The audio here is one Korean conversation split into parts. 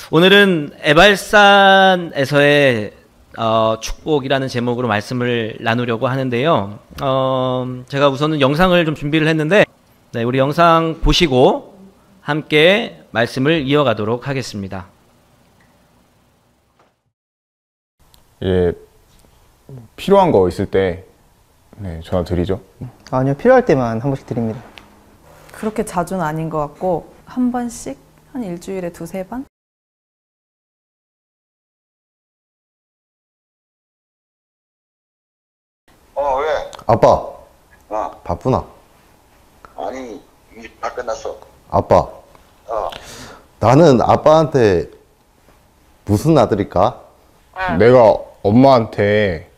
오늘은 에발산에서의 축복이라는 제목으로 말씀을 나누려고 하는데요. 제가 우선은 영상을 좀 준비를 했는데, 네, 우리 영상 보시고 함께 말씀을 이어가도록 하겠습니다. 예, 필요한 거 있을 때 네, 전화 드리죠. 아니요, 필요할 때만 한 번씩 드립니다. 그렇게 자주는 아닌 것 같고 한 번씩? 한 일주일에 두세 번? 왜? 아빠, 바쁘나? 아니, 일 다 끝났어. 아빠, 나는 아빠한테 무슨 아들일까? 내가 엄마한테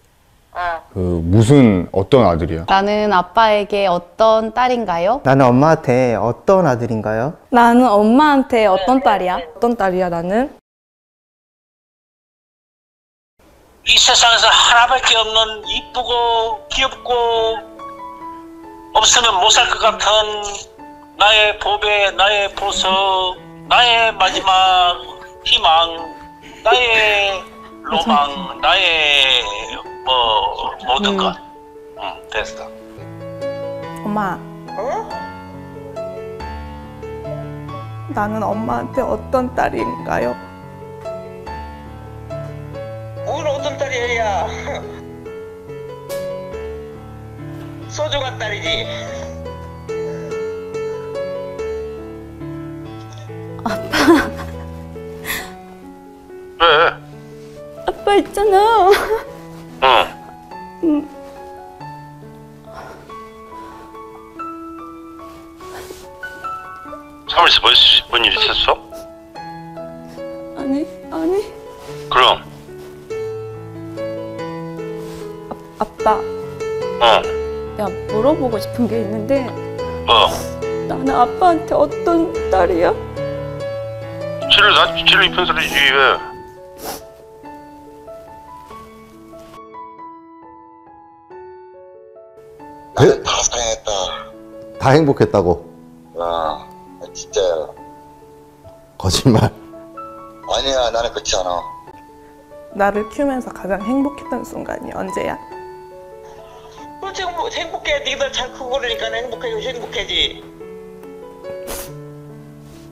어떤 아들이야? 나는 아빠에게 어떤 딸인가요? 나는 엄마한테 어떤 아들인가요? 나는 엄마한테 어떤 딸이야? 어떤 딸이야, 나는? 이 세상에서 하나밖에 없는 이쁘고 귀엽고 없으면 못 살 것 같은 나의 보배, 나의 보석, 나의 마지막 희망, 나의 로망, 나의 모든 것. 됐어. 엄마. 나는 엄마한테 어떤 딸인가요? 오늘 어떤 딸이야? 소중한 딸이지. 왜? 아빠 있잖아. 사무실에서 뭔 일 있었어? 아니. 그럼. 아빠. 야, 물어보고 싶은 게 있는데. 나는 아빠한테 어떤 딸이야? 쟤를 이쁜 소리지 왜? 나는 다 사랑했다. 다 행복했다고? 진짜야. 거짓말. 아니야, 나는 그렇지 않아. 나를 키우면서 가장 행복했던 순간이 언제야? 그렇지, 뭐 행복해. 니들 잘 크고 그러니까 행복해지.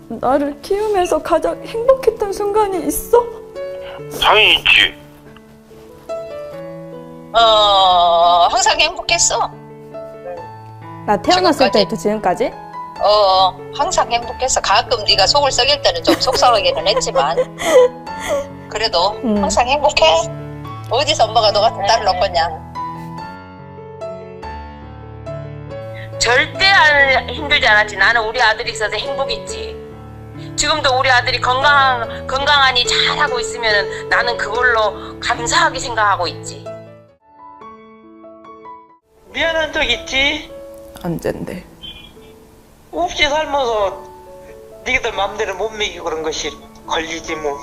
나를 키우면서 가장 행복했던 순간이 있어? 당연히 있지. 항상 행복했어. 나 태어났을 때부터 지금까지? 항상 행복했어. 가끔 네가 속을 썩일 때는 좀 속상하기는 했지만 그래도 항상 행복해. 어디서 엄마가 너 같은 딸을 얻겠냐. 절대 힘들지 않았지. 나는 우리 아들이 있어서 행복했지. 지금도 우리 아들이 건강하니 잘하고 있으면 나는 그걸로 감사하게 생각하고 있지. 미안한 적 있지? 언젠데? 없이 살면서 니들 맘대로 못 먹이고 그런 것이 걸리지 뭐.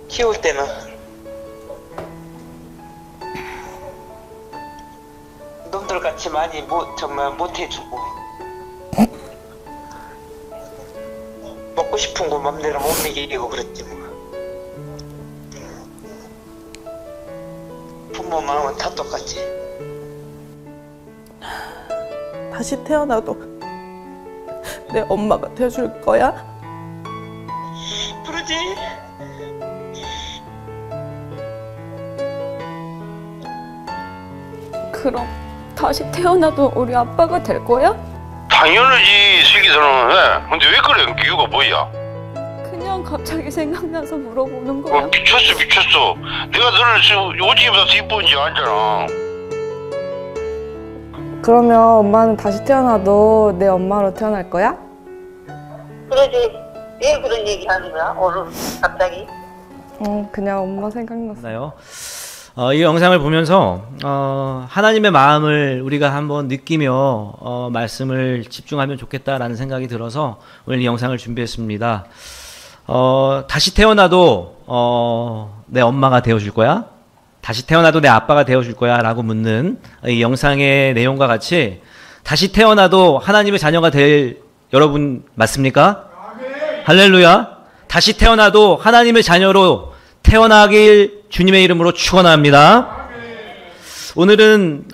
키울 때는 놈들 같이 많이 정말 못 해주고 먹고 싶은 거 맘대로 못 먹이고 그랬지 뭐. 부모 마음은 다 똑같지. 다시 태어나도 내 엄마가 돼줄 거야? 그러지. 그럼 다시 태어나도 우리 아빠가 될 거야? 당연하지, 슬기서는. 근데 왜 그래? 이유가 뭐야? 그냥 갑자기 생각나서 물어보는 거야. 미쳤어. 내가 너를 지금 오지보다 더 이쁜지 알잖아. 그러면 엄마는 다시 태어나도 내 엄마로 태어날 거야? 그러지. 왜 그런 얘기 하는 거야? 오늘 갑자기? 그냥 엄마 생각났어. 이 영상을 보면서 하나님의 마음을 우리가 한번 느끼며 말씀을 집중하면 좋겠다라는 생각이 들어서 오늘 이 영상을 준비했습니다. 다시 태어나도 내 엄마가 되어줄 거야? 다시 태어나도 내 아빠가 되어줄 거야? 라고 묻는 이 영상의 내용과 같이 다시 태어나도 하나님의 자녀가 될 여러분 맞습니까? 할렐루야. 다시 태어나도 하나님의 자녀로 태어나길 주님의 이름으로 축원합니다. 오늘은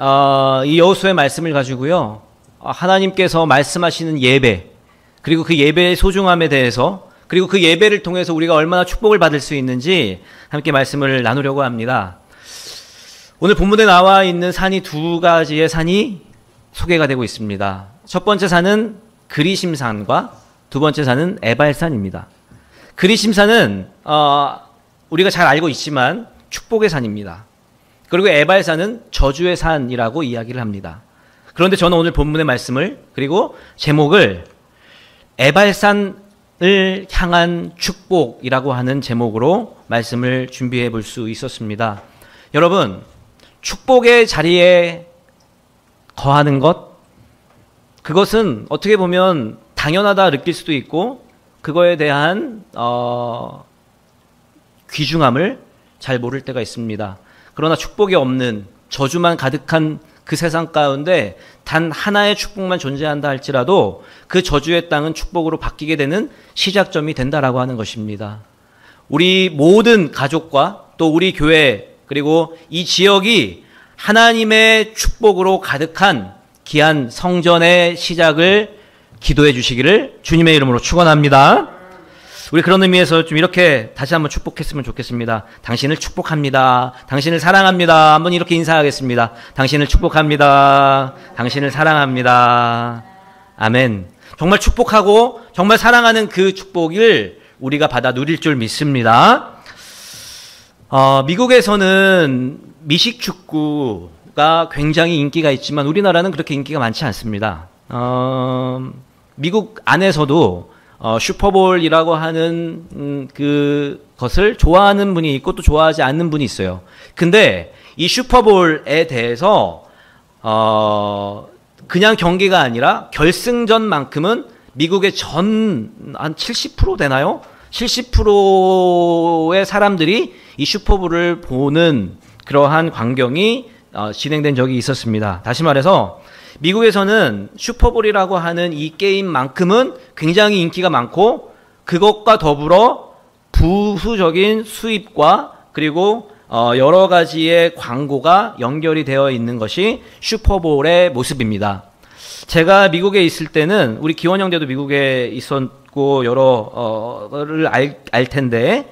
이 여호수아의 말씀을 가지고요, 하나님께서 말씀하시는 예배, 그리고 그 예배의 소중함에 대해서, 그리고 그 예배를 통해서 우리가 얼마나 축복을 받을 수 있는지 함께 말씀을 나누려고 합니다. 오늘 본문에 나와 있는 산이 두 가지의 산이 소개가 되고 있습니다. 첫 번째 산은 그리심산과 두 번째 산은 에발산입니다. 그리심산은 우리가 잘 알고 있지만 축복의 산입니다. 그리고 에발산은 저주의 산이라고 이야기를 합니다. 그런데 저는 오늘 본문의 말씀을, 그리고 제목을 에발산을 향한 축복이라고 하는 제목으로 말씀을 준비해 볼 수 있었습니다. 여러분, 축복의 자리에 거하는 것, 그것은 어떻게 보면 당연하다 느낄 수도 있고, 그거에 대한 귀중함을 잘 모를 때가 있습니다. 그러나 축복이 없는, 저주만 가득한 그 세상 가운데 단 하나의 축복만 존재한다 할지라도 그 저주의 땅은 축복으로 바뀌게 되는 시작점이 된다라고 하는 것입니다. 우리 모든 가족과 또 우리 교회, 그리고 이 지역이 하나님의 축복으로 가득한 귀한 성전의 시작을 기도해 주시기를 주님의 이름으로 축원합니다. 우리 그런 의미에서 좀 이렇게 다시 한번 축복했으면 좋겠습니다. 당신을 축복합니다. 당신을 사랑합니다. 한번 이렇게 인사하겠습니다. 당신을 축복합니다. 당신을 사랑합니다. 아멘. 정말 축복하고 정말 사랑하는 그 축복을 우리가 받아 누릴 줄 믿습니다. 미국에서는 미식 축구가 굉장히 인기가 있지만 우리나라는 그렇게 인기가 많지 않습니다. 미국 안에서도 슈퍼볼이라고 하는 그것을 좋아하는 분이 있고 또 좋아하지 않는 분이 있어요. 근데 이 슈퍼볼에 대해서 그냥 경기가 아니라 결승전만큼은 미국의 한 70% 되나요? 70%의 사람들이 이 슈퍼볼을 보는 그러한 광경이 진행된 적이 있었습니다. 다시 말해서 미국에서는 슈퍼볼이라고 하는 이 게임만큼은 굉장히 인기가 많고, 그것과 더불어 부수적인 수입과 그리고 여러 가지의 광고가 연결이 되어 있는 것이 슈퍼볼의 모습입니다. 제가 미국에 있을 때는, 우리 기원 형제도 미국에 있었고 여러를 알 텐데,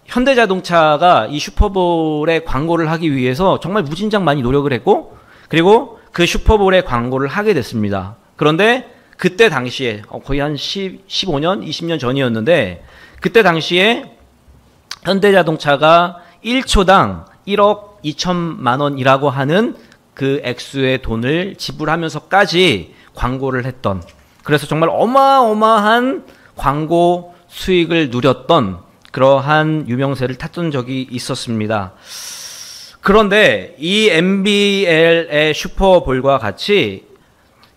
현대자동차가 이 슈퍼볼의 광고를 하기 위해서 정말 무진장 많이 노력을 했고, 그리고 그 슈퍼볼의 광고를 하게 됐습니다. 그런데 그때 당시에 거의 한 15년, 20년 전이었는데, 그때 당시에 현대자동차가 1초당 1억 2천만 원이라고 하는 그 액수의 돈을 지불하면서까지 광고를 했던, 그래서 정말 어마어마한 광고 수익을 누렸던 그러한 유명세를 탔던 적이 있었습니다. 그런데 이 NBL의 슈퍼볼과 같이,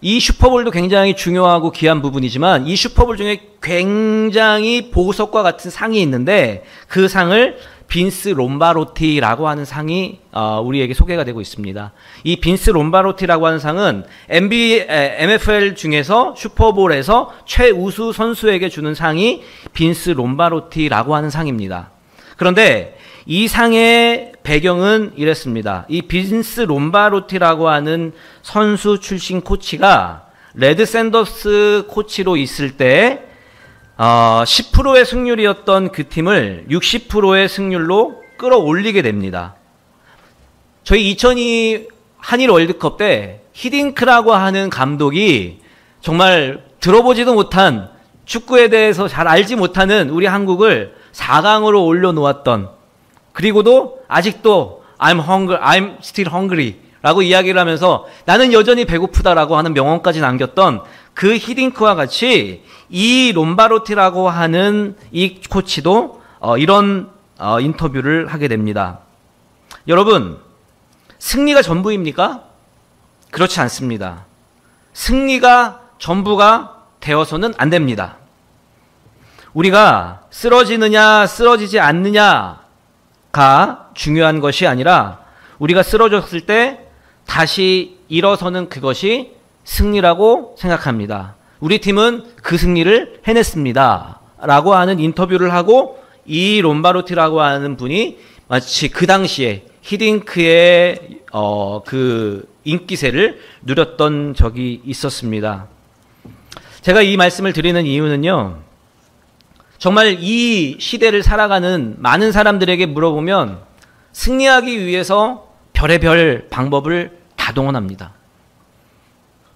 이 슈퍼볼도 굉장히 중요하고 귀한 부분이지만 이 슈퍼볼 중에 굉장히 보석과 같은 상이 있는데, 그 상을 빈스 롬바로티라고 하는 상이 우리에게 소개가 되고 있습니다. 이 빈스 롬바로티라고 하는 상은 NFL 중에서 슈퍼볼에서 최우수 선수에게 주는 상이 빈스 롬바로티라고 하는 상입니다. 그런데 이 상의 배경은 이랬습니다. 이 빈스 롬바로티라고 하는 선수 출신 코치가 레드 샌더스 코치로 있을 때 10%의 승률이었던 그 팀을 60%의 승률로 끌어올리게 됩니다. 저희 2002 한일 월드컵 때 히딩크라고 하는 감독이 정말 들어보지도 못한, 축구에 대해서 잘 알지 못하는 우리 한국을 4강으로 올려놓았던, 그리고도 아직도 I'm still hungry 라고 이야기를 하면서 나는 여전히 배고프다라고 하는 명언까지 남겼던 그 히딩크와 같이 이 롬바로티라고 하는 이 코치도 이런 인터뷰를 하게 됩니다. 여러분, 승리가 전부입니까? 그렇지 않습니다. 승리가 전부가 되어서는 안 됩니다. 우리가 쓰러지느냐 쓰러지지 않느냐가 중요한 것이 아니라, 우리가 쓰러졌을 때 다시 일어서는 그것이 승리라고 생각합니다. 우리 팀은 그 승리를 해냈습니다. 라고 하는 인터뷰를 하고 이 롬바로티라고 하는 분이 마치 그 당시에 히딩크의 그 인기세를 누렸던 적이 있었습니다. 제가 이 말씀을 드리는 이유는요, 정말 이 시대를 살아가는 많은 사람들에게 물어보면 승리하기 위해서 별의별 방법을 다 동원합니다.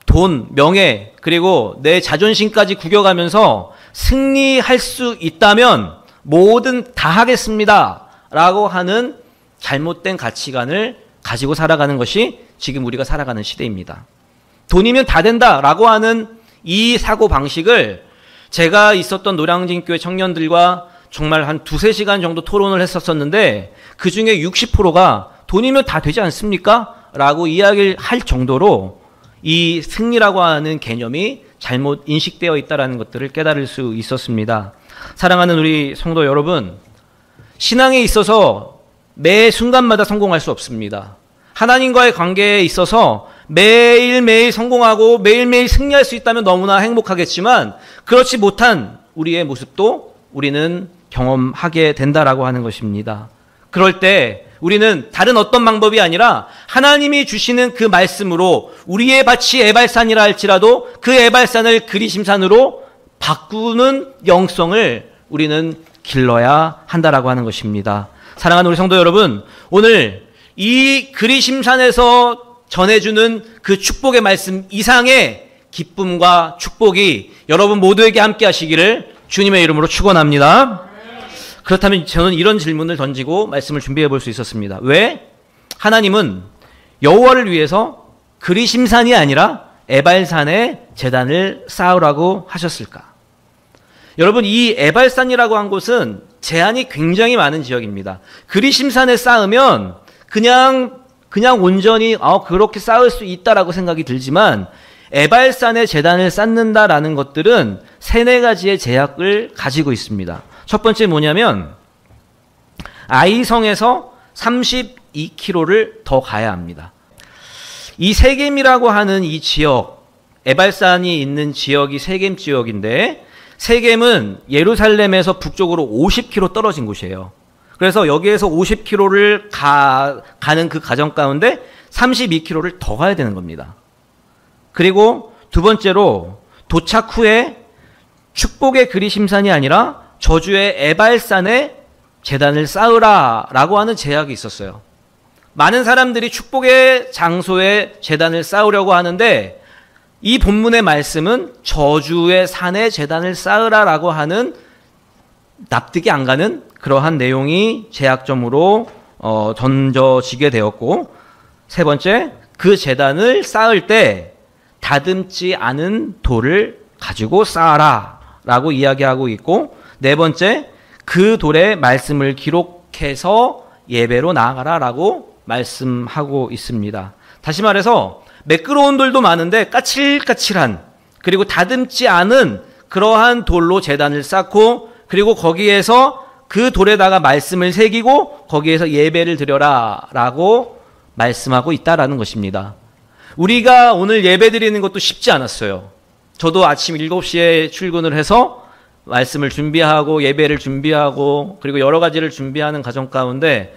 돈, 명예, 그리고 내 자존심까지 구겨가면서 승리할 수 있다면 뭐든 다 하겠습니다 라고 하는 잘못된 가치관을 가지고 살아가는 것이 지금 우리가 살아가는 시대입니다. 돈이면 다 된다 라고 하는 이 사고방식을 제가 있었던 노량진교회 청년들과 정말 한 2-3시간 정도 토론을 했었는데 그 중에 60%가 돈이면 다 되지 않습니까? 라고 이야기를 할 정도로 이 승리라고 하는 개념이 잘못 인식되어 있다는 것들을 깨달을 수 있었습니다. 사랑하는 우리 성도 여러분, 신앙에 있어서 매 순간마다 성공할 수 없습니다. 하나님과의 관계에 있어서 매일매일 성공하고 매일매일 승리할 수 있다면 너무나 행복하겠지만 그렇지 못한 우리의 모습도 우리는 경험하게 된다라고 하는 것입니다. 그럴 때 우리는 다른 어떤 방법이 아니라 하나님이 주시는 그 말씀으로 우리의 밭이 에발산이라 할지라도 그 에발산을 그리심산으로 바꾸는 영성을 우리는 길러야 한다라고 하는 것입니다. 사랑하는 우리 성도 여러분, 오늘 이 그리심산에서 전해주는 그 축복의 말씀 이상의 기쁨과 축복이 여러분 모두에게 함께 하시기를 주님의 이름으로 축원합니다. 그렇다면 저는 이런 질문을 던지고 말씀을 준비해 볼 수 있었습니다. 왜 하나님은 여호와를 위해서 그리심산이 아니라 에발산에 제단을 쌓으라고 하셨을까? 여러분, 이 에발산이라고 한 곳은 제한이 굉장히 많은 지역입니다. 그리심산에 쌓으면 그냥 온전히 그렇게 쌓을 수 있다라고 생각이 들지만 에발산에 제단을 쌓는다라는 것들은 3-4가지의 제약을 가지고 있습니다. 첫 번째 뭐냐면 아이성에서 32km를 더 가야 합니다. 이 세겜이라고 하는 이 지역, 에발산이 있는 지역이 세겜 지역인데 세겜은 예루살렘에서 북쪽으로 50km 떨어진 곳이에요. 그래서 여기에서 50km를 가는 그 과정 가운데 32km를 더 가야 되는 겁니다. 그리고 두 번째로 도착 후에 축복의 그리심산이 아니라 저주의 에발산에 제단을 쌓으라라고 하는 제약이 있었어요. 많은 사람들이 축복의 장소에 제단을 쌓으려고 하는데 이 본문의 말씀은 저주의 산에 제단을 쌓으라라고 하는 납득이 안 가는 그러한 내용이 제약점으로 던져지게 되었고, 세 번째, 그 제단을 쌓을 때 다듬지 않은 돌을 가지고 쌓아라 라고 이야기하고 있고, 네 번째, 그 돌에 말씀을 기록해서 예배로 나아가라 라고 말씀하고 있습니다. 다시 말해서 매끄러운 돌도 많은데 까칠까칠한, 그리고 다듬지 않은 그러한 돌로 제단을 쌓고, 그리고 거기에서 그 돌에다가 말씀을 새기고 거기에서 예배를 드려라 라고 말씀하고 있다라는 것입니다. 우리가 오늘 예배 드리는 것도 쉽지 않았어요. 저도 아침 7시에 출근을 해서 말씀을 준비하고 예배를 준비하고 그리고 여러 가지를 준비하는 과정 가운데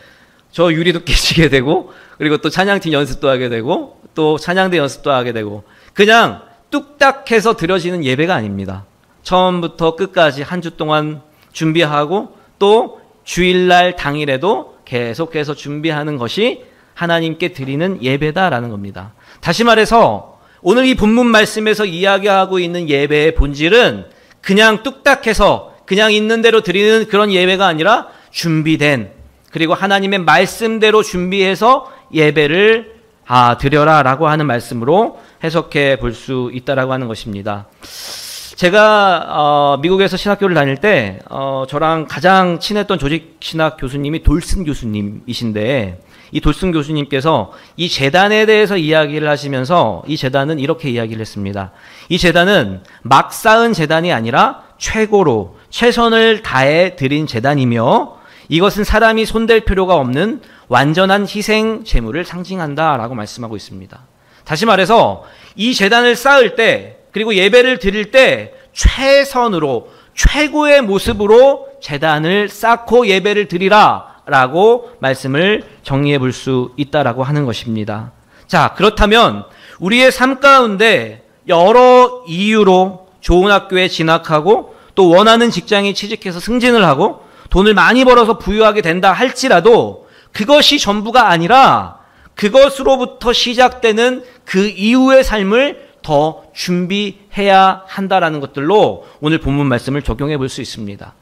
저 유리도 깨지게 되고, 그리고 또 찬양팀 연습도 하게 되고, 또 찬양대 연습도 하게 되고, 그냥 뚝딱해서 드려지는 예배가 아닙니다. 처음부터 끝까지 한 주 동안 준비하고 또 주일날 당일에도 계속해서 준비하는 것이 하나님께 드리는 예배다라는 겁니다. 다시 말해서 오늘 이 본문 말씀에서 이야기하고 있는 예배의 본질은 그냥 뚝딱해서 그냥 있는 대로 드리는 그런 예배가 아니라 준비된, 그리고 하나님의 말씀대로 준비해서 예배를 드려라라고 하는 말씀으로 해석해 볼 수 있다라고 하는 것입니다. 제가 미국에서 신학교를 다닐 때 저랑 가장 친했던 조직신학 교수님이 돌슨 교수님이신데, 이 돌슨 교수님께서 이 제단에 대해서 이야기를 하시면서 이 제단은 이렇게 이야기를 했습니다. 이 제단은 막 쌓은 제단이 아니라 최고로 최선을 다해 드린 제단이며 이것은 사람이 손댈 필요가 없는 완전한 희생 제물을 상징한다라고 말씀하고 있습니다. 다시 말해서 이 제단을 쌓을 때 그리고 예배를 드릴 때 최선으로 최고의 모습으로 제단을 쌓고 예배를 드리라 라고 말씀을 정리해 볼 수 있다라고 하는 것입니다. 자, 그렇다면 우리의 삶 가운데 여러 이유로 좋은 학교에 진학하고 또 원하는 직장에 취직해서 승진을 하고 돈을 많이 벌어서 부유하게 된다 할지라도 그것이 전부가 아니라 그것으로부터 시작되는 그 이후의 삶을 더 준비해야 한다라는 것들로 오늘 본문 말씀을 적용해 볼 수 있습니다.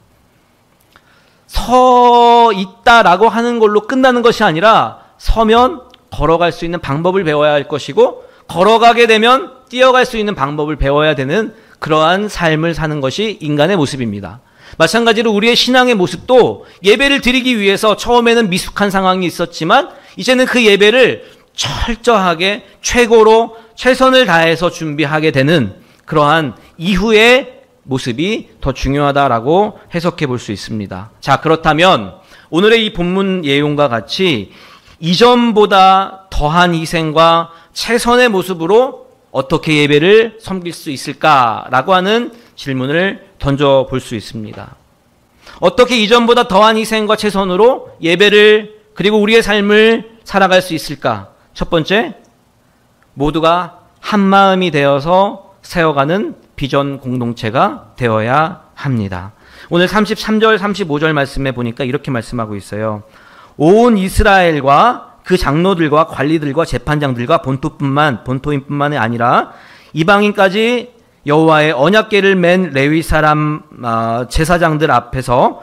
서 있다라고 하는 걸로 끝나는 것이 아니라 서면 걸어갈 수 있는 방법을 배워야 할 것이고 걸어가게 되면 뛰어갈 수 있는 방법을 배워야 되는 그러한 삶을 사는 것이 인간의 모습입니다. 마찬가지로 우리의 신앙의 모습도 예배를 드리기 위해서 처음에는 미숙한 상황이 있었지만 이제는 그 예배를 철저하게 최고로 최선을 다해서 준비하게 되는 그러한 이후의 모습이 더 중요하다라고 해석해 볼 수 있습니다. 자, 그렇다면 오늘의 이 본문 내용과 같이 이전보다 더한 희생과 최선의 모습으로 어떻게 예배를 섬길 수 있을까라고 하는 질문을 던져볼 수 있습니다. 어떻게 이전보다 더한 희생과 최선으로 예배를 그리고 우리의 삶을 살아갈 수 있을까? 첫 번째, 모두가 한 마음이 되어서 세워가는 비전 공동체가 되어야 합니다. 오늘 33절, 35절 말씀에 보니까 이렇게 말씀하고 있어요. 온 이스라엘과 그 장로들과 관리들과 재판장들과 본토인뿐만이 아니라 이방인까지 여호와의 언약궤를 맨 레위 사람 제사장들 앞에서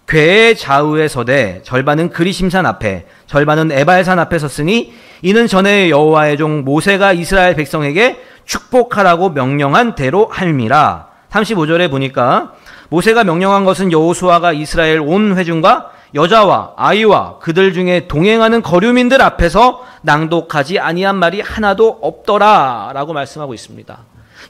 궤의 좌우에 서되 절반은 그리심산 앞에 절반은 에발산 앞에 섰으니 이는 전에 여호와의 종 모세가 이스라엘 백성에게 축복하라고 명령한 대로 할미라. 35절에 보니까 모세가 명령한 것은 여호수아가 이스라엘 온 회중과 여자와 아이와 그들 중에 동행하는 거류민들 앞에서 낭독하지 아니한 말이 하나도 없더라 라고 말씀하고 있습니다.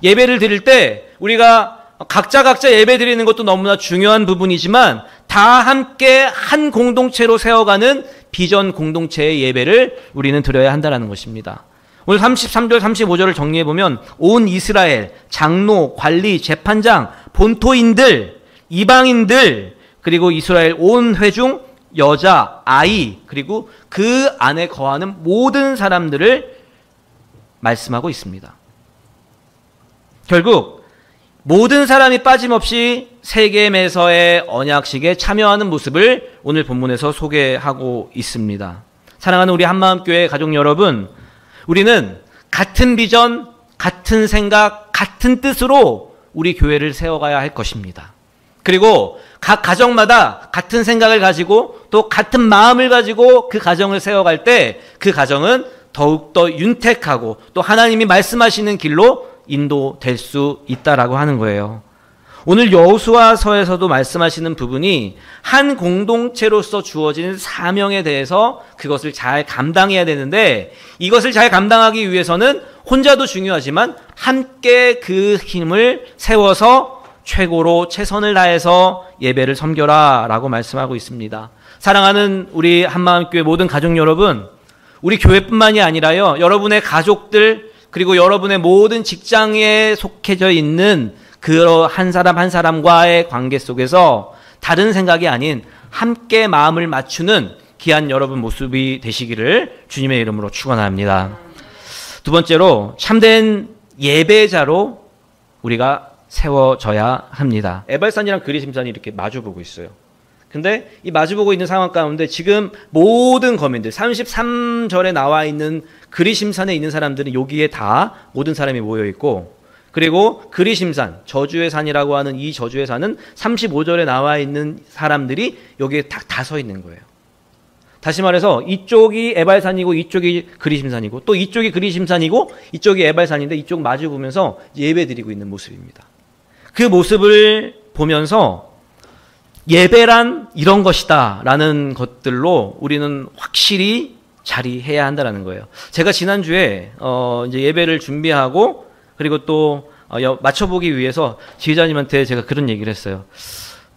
예배를 드릴 때 우리가 각자 예배 드리는 것도 너무나 중요한 부분이지만 다 함께 한 공동체로 세워가는 비전 공동체의 예배를 우리는 드려야 한다는 것입니다. 오늘 33절 35절을 정리해보면 온 이스라엘, 장로, 관리, 재판장, 본토인들, 이방인들 그리고 이스라엘 온 회중, 여자, 아이 그리고 그 안에 거하는 모든 사람들을 말씀하고 있습니다. 결국 모든 사람이 빠짐없이 세겜에서의 언약식에 참여하는 모습을 오늘 본문에서 소개하고 있습니다. 사랑하는 우리 한마음교회 가족 여러분, 우리는 같은 비전, 같은 생각, 같은 뜻으로 우리 교회를 세워가야 할 것입니다. 그리고 각 가정마다 같은 생각을 가지고 또 같은 마음을 가지고 그 가정을 세워갈 때 그 가정은 더욱더 윤택하고 또 하나님이 말씀하시는 길로 인도될 수 있다라고 하는 거예요. 오늘 여호수아서에서도 말씀하시는 부분이 한 공동체로서 주어진 사명에 대해서 그것을 잘 감당해야 되는데 이것을 잘 감당하기 위해서는 혼자도 중요하지만 함께 그 힘을 세워서 최고로 최선을 다해서 예배를 섬겨라 라고 말씀하고 있습니다. 사랑하는 우리 한마음교회 모든 가족 여러분, 우리 교회뿐만이 아니라요, 여러분의 가족들 그리고 여러분의 모든 직장에 속해져 있는 그 한 사람 한 사람과의 관계 속에서 다른 생각이 아닌 함께 마음을 맞추는 귀한 여러분 모습이 되시기를 주님의 이름으로 축원합니다. 두 번째로 참된 예배자로 우리가 세워져야 합니다. 에발산이랑 그리심산이 이렇게 마주보고 있어요. 근데 이 마주보고 있는 상황 가운데 지금 모든 거민들 33절에 나와 있는 그리심산에 있는 사람들은 여기에 다 모든 사람이 모여 있고 그리고 그리심산, 저주의 산이라고 하는 이 저주의 산은 35절에 나와 있는 사람들이 여기에 다 서 있는 거예요. 다시 말해서 이쪽이 에발산이고 이쪽이 그리심산이고 또 이쪽이 그리심산이고 이쪽이 에발산인데 이쪽 마주 보면서 예배 드리고 있는 모습입니다. 그 모습을 보면서 예배란 이런 것이다 라는 것들로 우리는 확실히 자리해야 한다는 거예요. 제가 지난주에 이제 예배를 준비하고 그리고 또 맞춰보기 위해서 지휘자님한테 제가 그런 얘기를 했어요.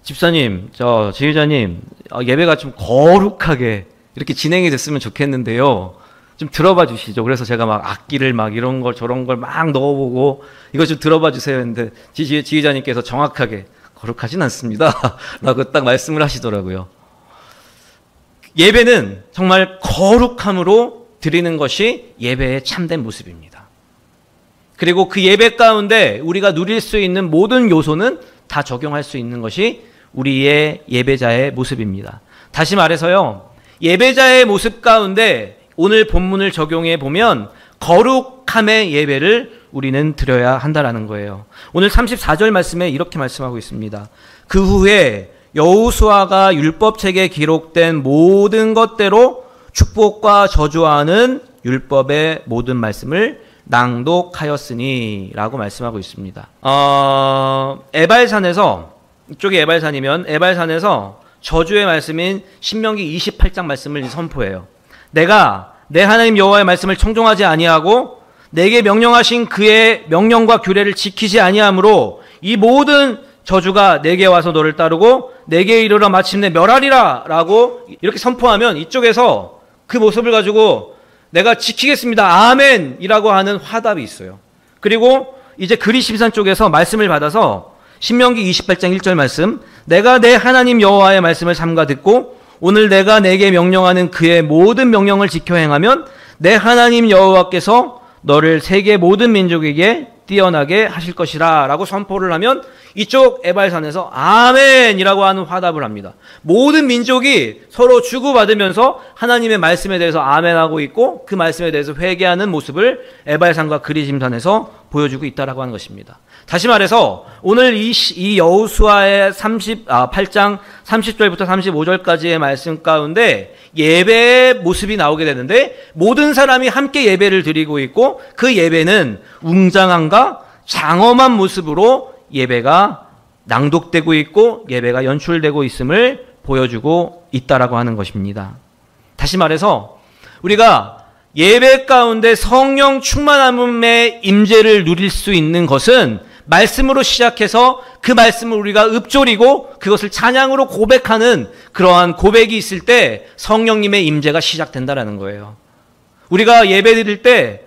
집사님, 지휘자님, 예배가 좀 거룩하게 이렇게 진행이 됐으면 좋겠는데요. 좀 들어봐 주시죠. 그래서 제가 막 악기를 막 이런 걸 저런 걸 막 넣어보고 이거 좀 들어봐 주세요 했는데 지휘자님께서 정확하게 거룩하진 않습니다 라고 딱 말씀을 하시더라고요. 예배는 정말 거룩함으로 드리는 것이 예배의 참된 모습입니다. 그리고 그 예배 가운데 우리가 누릴 수 있는 모든 요소는 다 적용할 수 있는 것이 우리의 예배자의 모습입니다. 다시 말해서요, 예배자의 모습 가운데 오늘 본문을 적용해 보면 거룩함의 예배를 우리는 드려야 한다라는 거예요. 오늘 34절 말씀에 이렇게 말씀하고 있습니다. 그 후에 여호수아가 율법책에 기록된 모든 것대로 축복과 저주하는 율법의 모든 말씀을 낭독하였으니 라고 말씀하고 있습니다. 에발산에서, 이쪽이 에발산이면 에발산에서 저주의 말씀인 신명기 28장 말씀을 선포해요. 내가 내 하나님 여호와의 말씀을 청종하지 아니하고 내게 명령하신 그의 명령과 규례를 지키지 아니하므로 이 모든 저주가 내게 와서 너를 따르고 내게 이르러 마침내 멸하리라 라고 이렇게 선포하면 이쪽에서 그 모습을 가지고 내가 지키겠습니다. 아멘 이라고 하는 화답이 있어요. 그리고 이제 그리심산 쪽에서 말씀을 받아서 신명기 28장 1절 말씀, 내가 내 하나님 여호와의 말씀을 삼가 듣고 오늘 내가 내게 명령하는 그의 모든 명령을 지켜 행하면 내 하나님 여호와께서 너를 세계 모든 민족에게 뛰어나게 하실 것이라 라고 선포를 하면 이쪽 에발산에서 아멘이라고 하는 화답을 합니다. 모든 민족이 서로 주고받으면서 하나님의 말씀에 대해서 아멘하고 있고 그 말씀에 대해서 회개하는 모습을 에발산과 그리심산에서 보여주고 있다라고 하는 것입니다. 다시 말해서 오늘 이 여호수아의 8장 30절부터 35절까지의 말씀 가운데 예배의 모습이 나오게 되는데 모든 사람이 함께 예배를 드리고 있고 그 예배는 웅장함과 장엄한 모습으로 예배가 낭독되고 있고 예배가 연출되고 있음을 보여주고 있다라고 하는 것입니다. 다시 말해서 우리가 예배 가운데 성령 충만함의 임재를 누릴 수 있는 것은 말씀으로 시작해서 그 말씀을 우리가 읊조리고 그것을 찬양으로 고백하는 그러한 고백이 있을 때 성령님의 임재가 시작된다라는 거예요. 우리가 예배 드릴 때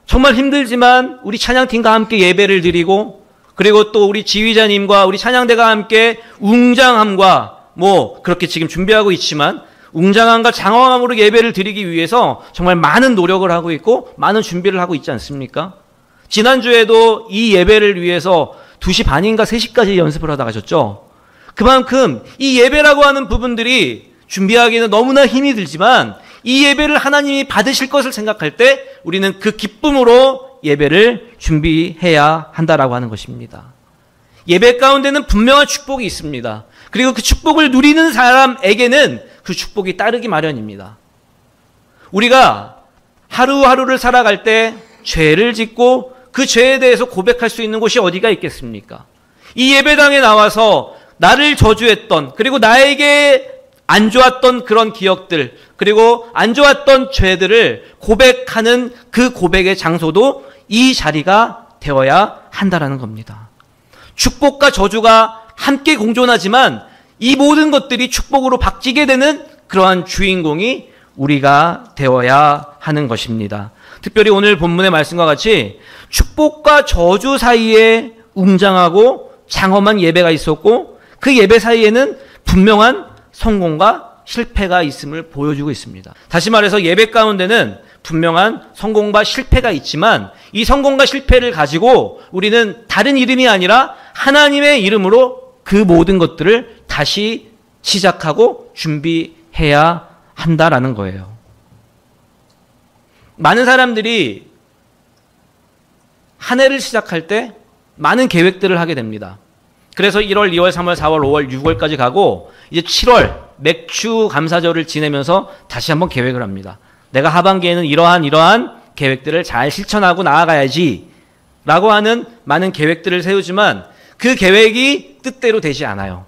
정말 힘들지만 우리 찬양팀과 함께 예배를 드리고 그리고 또 우리 지휘자님과 우리 찬양대가 함께 웅장함과 그렇게 지금 준비하고 있지만 웅장함과 장엄함으로 예배를 드리기 위해서 정말 많은 노력을 하고 있고 많은 준비를 하고 있지 않습니까? 지난주에도 이 예배를 위해서 2시 반인가 3시까지 연습을 하다 가셨죠? 그만큼 이 예배라고 하는 부분들이 준비하기는 너무나 힘이 들지만 이 예배를 하나님이 받으실 것을 생각할 때 우리는 그 기쁨으로 예배를 준비해야 한다라고 하는 것입니다. 예배 가운데는 분명한 축복이 있습니다. 그리고 그 축복을 누리는 사람에게는 그 축복이 따르기 마련입니다. 우리가 하루하루를 살아갈 때 죄를 짓고 그 죄에 대해서 고백할 수 있는 곳이 어디가 있겠습니까? 이 예배당에 나와서 나를 저주했던 그리고 나에게 안 좋았던 그런 기억들 그리고 안 좋았던 죄들을 고백하는 그 고백의 장소도 이 자리가 되어야 한다라는 겁니다. 축복과 저주가 함께 공존하지만 이 모든 것들이 축복으로 바뀌게 되는 그러한 주인공이 우리가 되어야 하는 것입니다. 특별히 오늘 본문의 말씀과 같이 축복과 저주 사이에 웅장하고 장엄한 예배가 있었고 그 예배 사이에는 분명한 성공과 실패가 있음을 보여주고 있습니다. 다시 말해서 예배 가운데는 분명한 성공과 실패가 있지만 이 성공과 실패를 가지고 우리는 다른 이름이 아니라 하나님의 이름으로 그 모든 것들을 다시 시작하고 준비해야 한다라는 거예요. 많은 사람들이 한 해를 시작할 때 많은 계획들을 하게 됩니다. 그래서 1월, 2월, 3월, 4월, 5월, 6월까지 가고 이제 7월 맥주 감사절을 지내면서 다시 한번 계획을 합니다. 내가 하반기에는 이러한 계획들을 잘 실천하고 나아가야지 라고 하는 많은 계획들을 세우지만 그 계획이 뜻대로 되지 않아요.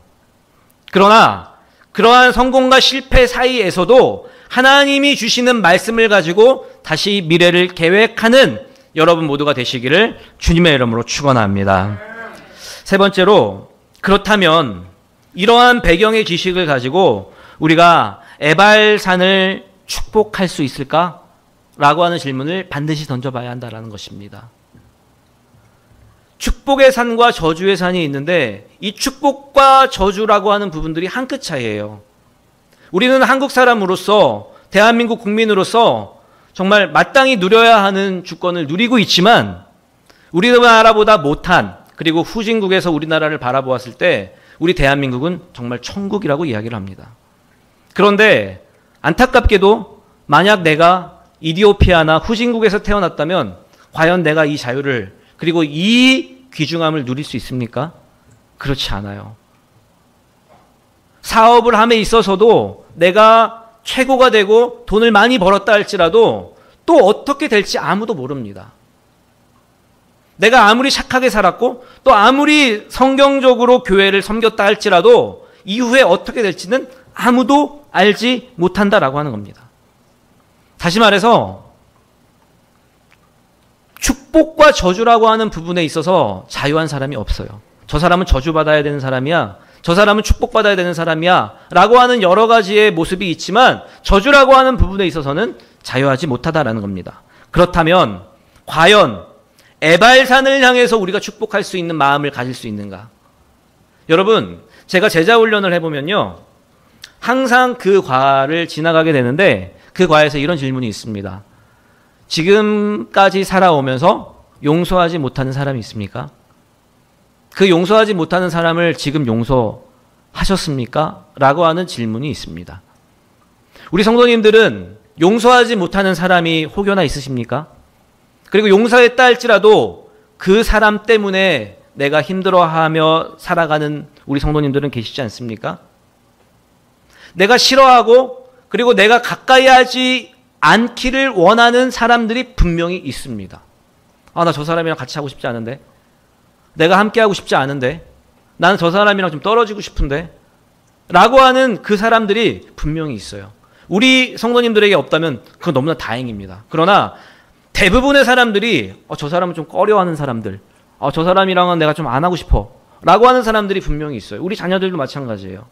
그러나 그러한 성공과 실패 사이에서도 하나님이 주시는 말씀을 가지고 다시 미래를 계획하는 여러분 모두가 되시기를 주님의 이름으로 축원합니다. 세 번째로, 그렇다면 이러한 배경의 지식을 가지고 우리가 에발산을 축복할 수 있을까? 라고 하는 질문을 반드시 던져봐야 한다는 것입니다. 축복의 산과 저주의 산이 있는데 이 축복과 저주라고 하는 부분들이 한 끗 차이예요. 우리는 한국 사람으로서, 대한민국 국민으로서 정말 마땅히 누려야 하는 주권을 누리고 있지만 우리나라보다 못한, 그리고 후진국에서 우리나라를 바라보았을 때 우리 대한민국은 정말 천국이라고 이야기를 합니다. 그런데 안타깝게도 만약 내가 이디오피아나 후진국에서 태어났다면 과연 내가 이 자유를, 그리고 이 귀중함을 누릴 수 있습니까? 그렇지 않아요. 사업을 함에 있어서도 내가 최고가 되고 돈을 많이 벌었다 할지라도 또 어떻게 될지 아무도 모릅니다. 내가 아무리 착하게 살았고 또 아무리 성경적으로 교회를 섬겼다 할지라도 이후에 어떻게 될지는 아무도 알지 못한다라고 하는 겁니다. 다시 말해서 축복과 저주라고 하는 부분에 있어서 자유한 사람이 없어요. 저 사람은 저주받아야 되는 사람이야, 저 사람은 축복받아야 되는 사람이야 라고 하는 여러 가지의 모습이 있지만 저주라고 하는 부분에 있어서는 자유하지 못하다라는 겁니다. 그렇다면 과연 에발산을 향해서 우리가 축복할 수 있는 마음을 가질 수 있는가? 여러분, 제가 제자 훈련을 해보면요, 항상 그 과를 지나가게 되는데 그 과에서 이런 질문이 있습니다. 지금까지 살아오면서 용서하지 못하는 사람이 있습니까? 그 용서하지 못하는 사람을 지금 용서하셨습니까? 라고 하는 질문이 있습니다. 우리 성도님들은 용서하지 못하는 사람이 혹여나 있으십니까? 그리고 용서했다 할지라도 그 사람 때문에 내가 힘들어하며 살아가는 우리 성도님들은 계시지 않습니까? 내가 싫어하고 그리고 내가 가까이 하지 않기를 원하는 사람들이 분명히 있습니다. 아, 나 저 사람이랑 같이 하고 싶지 않은데, 내가 함께 하고 싶지 않은데, 나는 저 사람이랑 좀 떨어지고 싶은데 라고 하는 그 사람들이 분명히 있어요. 우리 성도님들에게 없다면 그건 너무나 다행입니다. 그러나 대부분의 사람들이 저 사람은 좀 꺼려하는 사람들, 저 사람이랑은 내가 좀 안 하고 싶어 라고 하는 사람들이 분명히 있어요. 우리 자녀들도 마찬가지예요.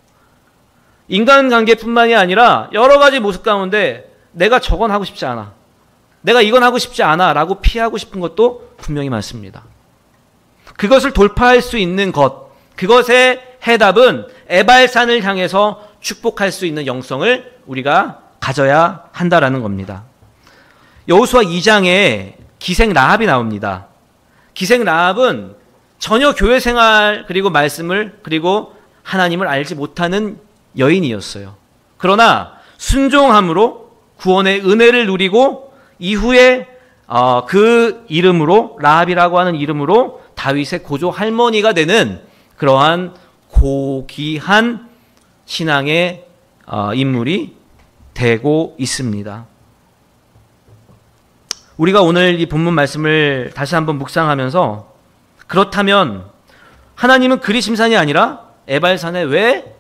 인간관계뿐만이 아니라 여러 가지 모습 가운데 내가 저건 하고 싶지 않아, 내가 이건 하고 싶지 않아 라고 피하고 싶은 것도 분명히 많습니다. 그것을 돌파할 수 있는 것, 그것의 해답은 에발산을 향해서 축복할 수 있는 영성을 우리가 가져야 한다라는 겁니다. 여호수아 2장에 기생 라합이 나옵니다. 기생 라합은 전혀 교회 생활 그리고 말씀을 그리고 하나님을 알지 못하는 여인이었어요. 그러나 순종함으로 구원의 은혜를 누리고 이후에 그 이름으로, 라합이라고 하는 이름으로 다윗의 고조 할머니가 되는 그러한 고귀한 신앙의 인물이 되고 있습니다. 우리가 오늘 이 본문 말씀을 다시 한번 묵상하면서, 그렇다면 하나님은 그리심산이 아니라 에발산에 왜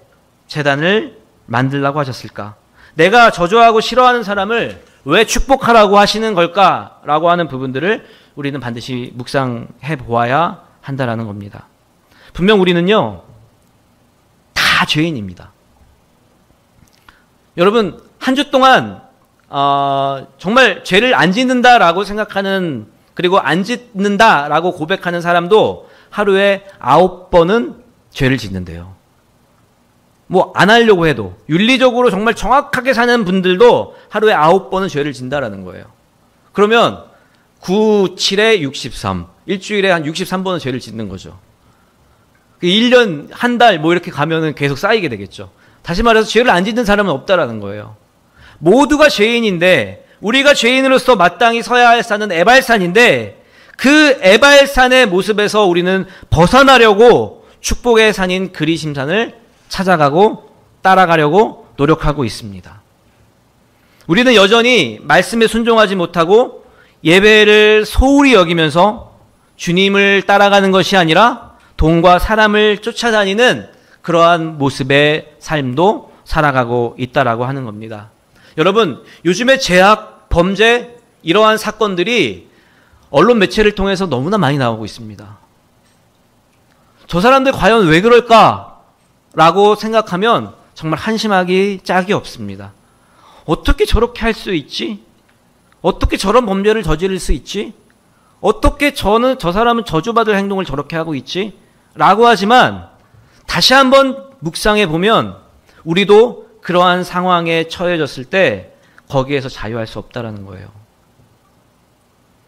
제단을 만들라고 하셨을까? 내가 저주하고 싫어하는 사람을 왜 축복하라고 하시는 걸까라고 하는 부분들을 우리는 반드시 묵상해 보아야 한다라는 겁니다. 분명 우리는요, 다 죄인입니다. 여러분, 한 주 동안 정말 죄를 안 짓는다라고 생각하는, 그리고 안 짓는다라고 고백하는 사람도 하루에 9번은 죄를 짓는데요. 뭐 안 하려고 해도 윤리적으로 정말 정확하게 사는 분들도 하루에 9번은 죄를 짓는다라는 거예요. 그러면 9, 7에 63, 일주일에 한 63번은 죄를 짓는 거죠. 1년, 한 달 뭐 이렇게 가면은 계속 쌓이게 되겠죠. 다시 말해서 죄를 안 짓는 사람은 없다라는 거예요. 모두가 죄인인데 우리가 죄인으로서 마땅히 서야 할 산은 에발산인데 그 에발산의 모습에서 우리는 벗어나려고 축복의 산인 그리심산을 찾아가고 따라가려고 노력하고 있습니다. 우리는 여전히 말씀에 순종하지 못하고 예배를 소홀히 여기면서 주님을 따라가는 것이 아니라 돈과 사람을 쫓아다니는 그러한 모습의 삶도 살아가고 있다라고 하는 겁니다. 여러분, 요즘의 죄악, 범죄, 이러한 사건들이 언론 매체를 통해서 너무나 많이 나오고 있습니다. 저 사람들 과연 왜 그럴까라고 생각하면 정말 한심하기 짝이 없습니다. 어떻게 저렇게 할 수 있지? 어떻게 저런 범죄를 저지를 수 있지? 어떻게 저 사람은 저주받을 행동을 저렇게 하고 있지? 라고 하지만 다시 한번 묵상해 보면 우리도 그러한 상황에 처해졌을 때 거기에서 자유할 수 없다라는 거예요.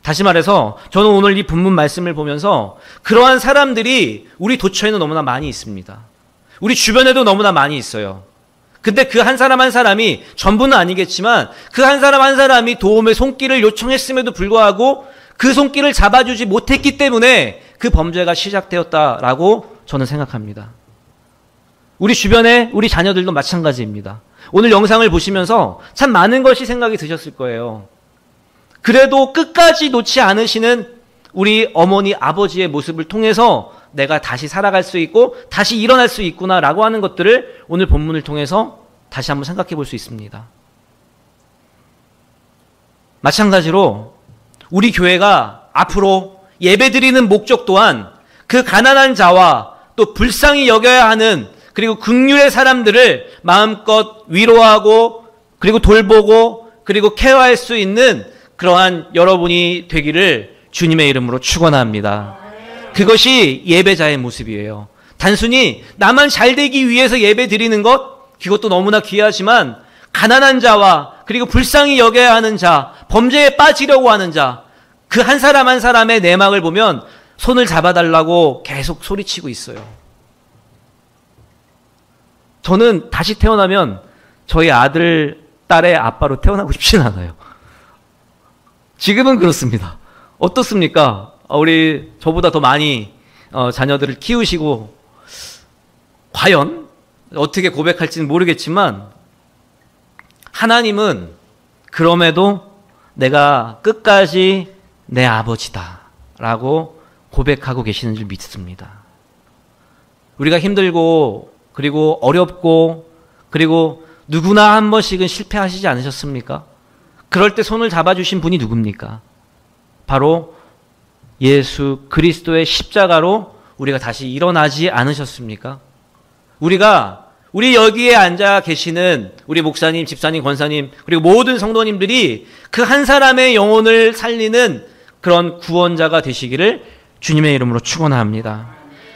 다시 말해서 저는 오늘 이 본문 말씀을 보면서 그러한 사람들이 우리 도처에는 너무나 많이 있습니다. 우리 주변에도 너무나 많이 있어요. 근데 그 한 사람 한 사람이 전부는 아니겠지만 그 한 사람 한 사람이 도움의 손길을 요청했음에도 불구하고 그 손길을 잡아주지 못했기 때문에 그 범죄가 시작되었다라고 저는 생각합니다. 우리 주변에 우리 자녀들도 마찬가지입니다. 오늘 영상을 보시면서 참 많은 것이 생각이 드셨을 거예요. 그래도 끝까지 놓지 않으시는 우리 어머니, 아버지의 모습을 통해서 내가 다시 살아갈 수 있고 다시 일어날 수 있구나라고 하는 것들을 오늘 본문을 통해서 다시 한번 생각해 볼 수 있습니다. 마찬가지로 우리 교회가 앞으로 예배드리는 목적 또한 그 가난한 자와 또 불쌍히 여겨야 하는 그리고 긍휼의 사람들을 마음껏 위로하고 그리고 돌보고 그리고 케어할 수 있는 그러한 여러분이 되기를 주님의 이름으로 축원합니다. 그것이 예배자의 모습이에요. 단순히 나만 잘 되기 위해서 예배 드리는 것, 그것도 너무나 귀하지만 가난한 자와 그리고 불쌍히 여겨야 하는 자, 범죄에 빠지려고 하는 자, 그 한 사람 한 사람의 내막을 보면 손을 잡아달라고 계속 소리치고 있어요. 저는 다시 태어나면 저희 아들, 딸의 아빠로 태어나고 싶진 않아요. 지금은 그렇습니다. 어떻습니까? 우리 저보다 더 많이 자녀들을 키우시고 과연 어떻게 고백할지는 모르겠지만 하나님은 그럼에도 내가 끝까지 내 아버지다 라고 고백하고 계시는 줄 믿습니다. 우리가 힘들고 그리고 어렵고 그리고 누구나 한 번씩은 실패하시지 않으셨습니까? 그럴 때 손을 잡아주신 분이 누굽니까? 바로 예수 그리스도의 십자가로 우리가 다시 일어나지 않으셨습니까? 우리 여기에 앉아 계시는 우리 목사님, 집사님, 권사님 그리고 모든 성도님들이 그 한 사람의 영혼을 살리는 그런 구원자가 되시기를 주님의 이름으로 축원합니다.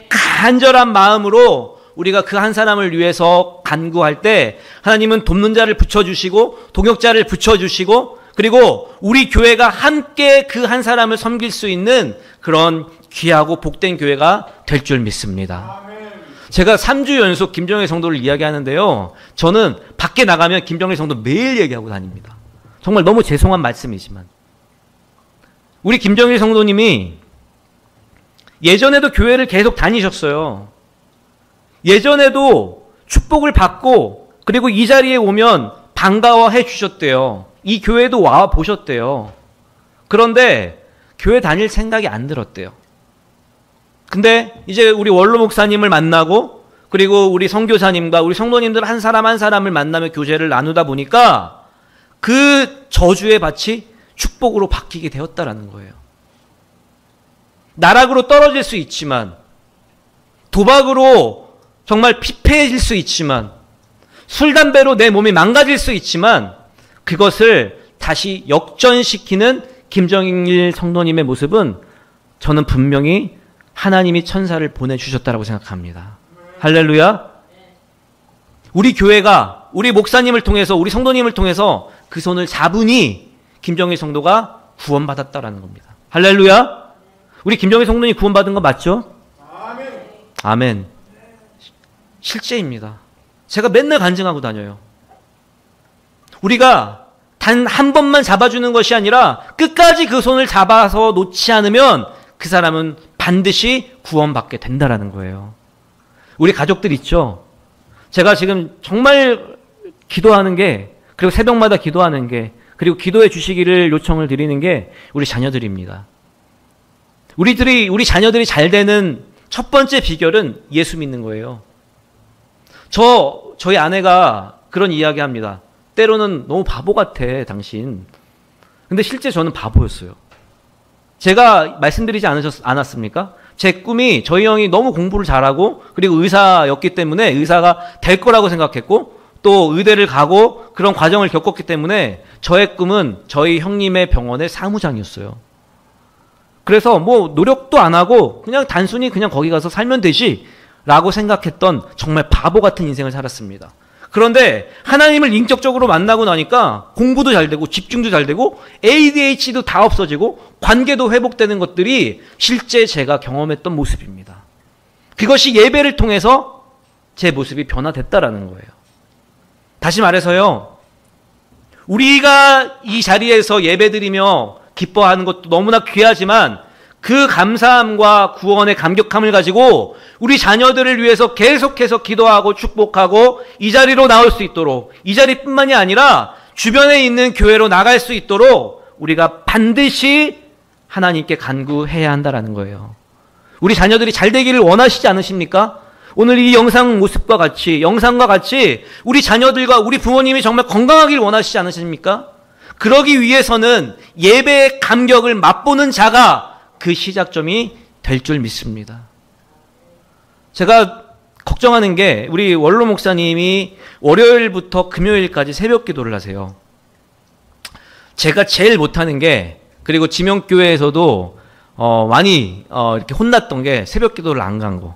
간절한 마음으로 우리가 그 한 사람을 위해서 간구할 때 하나님은 돕는 자를 붙여주시고 동역자를 붙여주시고 그리고 우리 교회가 함께 그 한 사람을 섬길 수 있는 그런 귀하고 복된 교회가 될 줄 믿습니다. 제가 3주 연속 김정일 성도를 이야기하는데요. 저는 밖에 나가면 김정일 성도 매일 얘기하고 다닙니다. 정말 너무 죄송한 말씀이지만 우리 김정일 성도님이 예전에도 교회를 계속 다니셨어요. 예전에도 축복을 받고 그리고 이 자리에 오면 반가워해 주셨대요. 이 교회도 와 보셨대요. 그런데 교회 다닐 생각이 안 들었대요. 근데 이제 우리 원로 목사님을 만나고 그리고 우리 선교사님과 우리 성도님들 한 사람 한 사람을 만나며 교제를 나누다 보니까 그 저주의 밭이 축복으로 바뀌게 되었다라는 거예요. 나락으로 떨어질 수 있지만 도박으로 정말 피폐해질 수 있지만 술, 담배로 내 몸이 망가질 수 있지만 그것을 다시 역전시키는 김정일 성도님의 모습은 저는 분명히 하나님이 천사를 보내주셨다라고 생각합니다. 할렐루야. 우리 교회가 우리 목사님을 통해서 우리 성도님을 통해서 그 손을 잡으니 김정일 성도가 구원받았다라는 겁니다. 할렐루야. 우리 김정일 성도님 구원받은 거 맞죠? 아멘. 아멘. 실제입니다. 제가 맨날 간증하고 다녀요. 우리가 단 한 번만 잡아주는 것이 아니라 끝까지 그 손을 잡아서 놓지 않으면 그 사람은 반드시 구원받게 된다라는 거예요. 우리 가족들 있죠? 제가 지금 정말 기도하는 게 그리고 새벽마다 기도하는 게 그리고 기도해 주시기를 요청을 드리는 게 우리 자녀들입니다. 우리 자녀들이 잘 되는 첫 번째 비결은 예수 믿는 거예요. 저희 아내가 그런 이야기 합니다. 때로는 너무 바보 같아, 당신. 근데 실제 저는 바보였어요. 제가 말씀드리지 않았습니까? 제 꿈이 저희 형이 너무 공부를 잘하고 그리고 의사였기 때문에 의사가 될 거라고 생각했고 또 의대를 가고 그런 과정을 겪었기 때문에 저의 꿈은 저희 형님의 병원의 사무장이었어요. 그래서 뭐 노력도 안 하고 그냥 단순히 그냥 거기 가서 살면 되지 라고 생각했던 정말 바보 같은 인생을 살았습니다. 그런데 하나님을 인격적으로 만나고 나니까 공부도 잘 되고 집중도 잘 되고 ADHD도 다 없어지고 관계도 회복되는 것들이 실제 제가 경험했던 모습입니다. 그것이 예배를 통해서 제 모습이 변화됐다라는 거예요. 다시 말해서요, 우리가 이 자리에서 예배드리며 기뻐하는 것도 너무나 귀하지만 그 감사함과 구원의 감격함을 가지고 우리 자녀들을 위해서 계속해서 기도하고 축복하고 이 자리로 나올 수 있도록, 이 자리뿐만이 아니라 주변에 있는 교회로 나갈 수 있도록 우리가 반드시 하나님께 간구해야 한다는 거예요. 우리 자녀들이 잘 되기를 원하시지 않으십니까? 오늘 이 영상과 같이 우리 자녀들과 우리 부모님이 정말 건강하길 원하시지 않으십니까? 그러기 위해서는 예배의 감격을 맛보는 자가 그 시작점이 될 줄 믿습니다. 제가 걱정하는 게 우리 원로 목사님이 월요일부터 금요일까지 새벽 기도를 하세요. 제가 제일 못하는 게, 그리고 지명교회에서도 많이 이렇게 혼났던 게 새벽 기도를 안 간 거.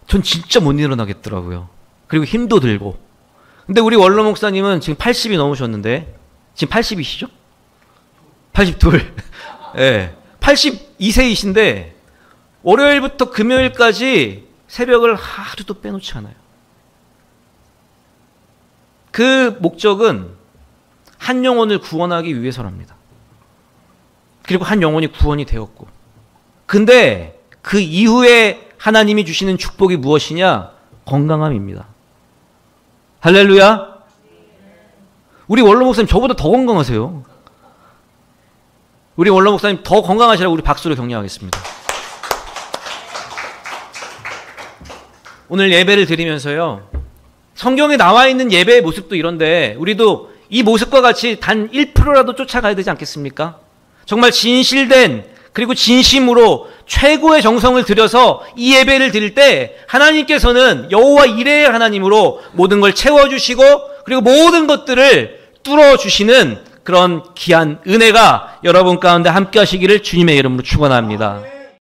전 진짜 못 일어나겠더라고요. 그리고 힘도 들고. 근데 우리 원로 목사님은 지금 80이 넘으셨는데, 지금 80이시죠? 82. 예. 82세이신데 월요일부터 금요일까지 새벽을 하루도 빼놓지 않아요. 그 목적은 한 영혼을 구원하기 위해서랍니다. 그리고 한 영혼이 구원이 되었고, 근데 그 이후에 하나님이 주시는 축복이 무엇이냐? 건강함입니다. 할렐루야. 우리 원로 목사님 저보다 더 건강하세요. 우리 원로 목사님 더 건강하시라고 우리 박수로 격려하겠습니다. 오늘 예배를 드리면서요, 성경에 나와 있는 예배의 모습도 이런데 우리도 이 모습과 같이 단 1%라도 쫓아가야 되지 않겠습니까? 정말 진실된, 그리고 진심으로 최고의 정성을 들여서 이 예배를 드릴 때 하나님께서는 여호와 이레의 하나님으로 모든 걸 채워주시고 그리고 모든 것들을 뚫어주시는 그런 귀한 은혜가 여러분 가운데 함께 하시기를 주님의 이름으로 축원합니다.